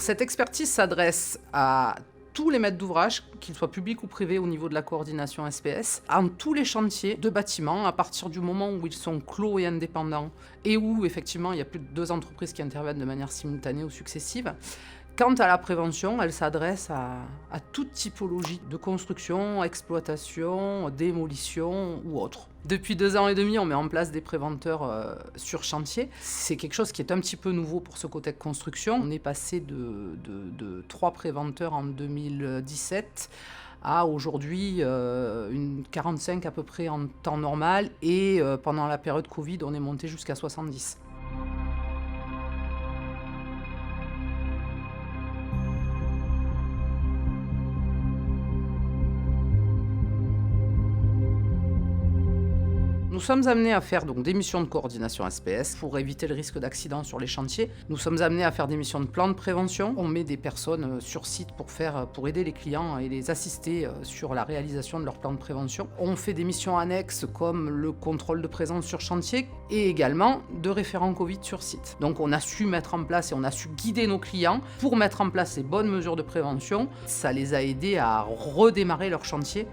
Cette expertise s'adresse à tous les maîtres d'ouvrage, qu'ils soient publics ou privés au niveau de la coordination SPS, en tous les chantiers de bâtiments, à partir du moment où ils sont clos et indépendants, et où effectivement il y a plus de 2 entreprises qui interviennent de manière simultanée ou successive. Quant à la prévention, elle s'adresse à toute typologie de construction, exploitation, démolition ou autre. Depuis 2 ans et demi, on met en place des préventeurs sur chantier. C'est quelque chose qui est un petit peu nouveau pour Socotec Construction. On est passé de 3 préventeurs en 2017 à aujourd'hui une 45 à peu près en temps normal, et pendant la période Covid, on est monté jusqu'à 70. Nous sommes amenés à faire donc des missions de coordination SPS pour éviter le risque d'accident sur les chantiers. Nous sommes amenés à faire des missions de plan de prévention. On met des personnes sur site pour aider les clients et les assister sur la réalisation de leur plan de prévention. On fait des missions annexes comme le contrôle de présence sur chantier et également de référents Covid sur site. Donc on a su mettre en place et on a su guider nos clients pour mettre en place les bonnes mesures de prévention. Ça les a aidés à redémarrer leur chantier.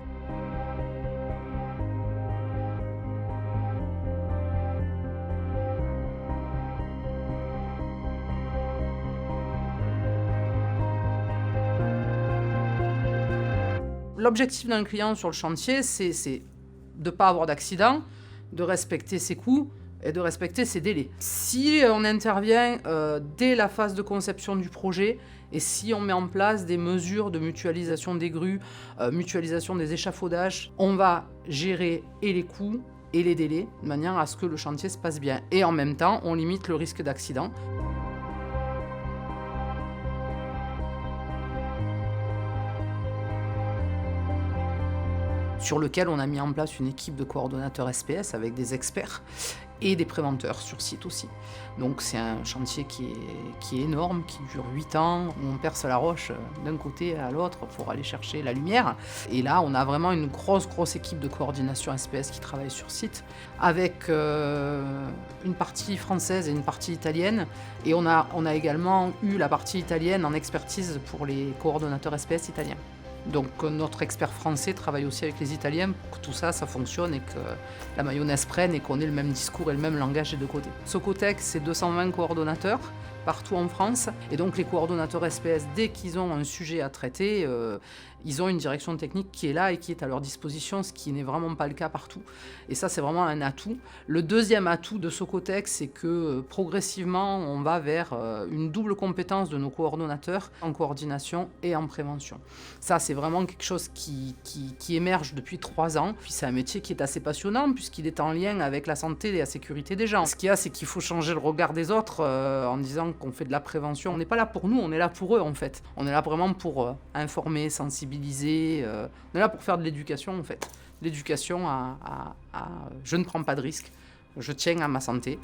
L'objectif d'un client sur le chantier, c'est de ne pas avoir d'accident, de respecter ses coûts et de respecter ses délais. Si on intervient dès la phase de conception du projet et si on met en place des mesures de mutualisation des grues, mutualisation des échafaudages, on va gérer et les coûts et les délais de manière à ce que le chantier se passe bien. Et en même temps, on limite le risque d'accident. Sur lequel on a mis en place une équipe de coordonnateurs SPS avec des experts et des préventeurs sur site aussi. Donc c'est un chantier qui est énorme, qui dure 8 ans, où on perce la roche d'un côté à l'autre pour aller chercher la lumière. Et là, on a vraiment une grosse équipe de coordination SPS qui travaille sur site, avec une partie française et une partie italienne. Et on a également eu la partie italienne en expertise pour les coordonnateurs SPS italiens. Donc notre expert français travaille aussi avec les Italiens pour que tout ça fonctionne et que la mayonnaise prenne et qu'on ait le même discours et le même langage des deux côtés. Socotec, c'est 220 coordonnateurs partout en France. Et donc les coordonnateurs SPS, dès qu'ils ont un sujet à traiter, ils ont une direction technique qui est là et qui est à leur disposition, ce qui n'est vraiment pas le cas partout. Et ça, c'est vraiment un atout. Le deuxième atout de Socotec, c'est que progressivement, on va vers une double compétence de nos coordonnateurs en coordination et en prévention. Ça, c'est vraiment quelque chose qui émerge depuis 3 ans. Puis c'est un métier qui est assez passionnant puisqu'il est en lien avec la santé et la sécurité des gens. Ce qu'il y a, c'est qu'il faut changer le regard des autres en disant qu'on fait de la prévention. On n'est pas là pour nous, on est là pour eux en fait. On est là vraiment pour informer, sensibiliser. On est là pour faire de l'éducation en fait. L'éducation à je ne prends pas de risque, je tiens à ma santé.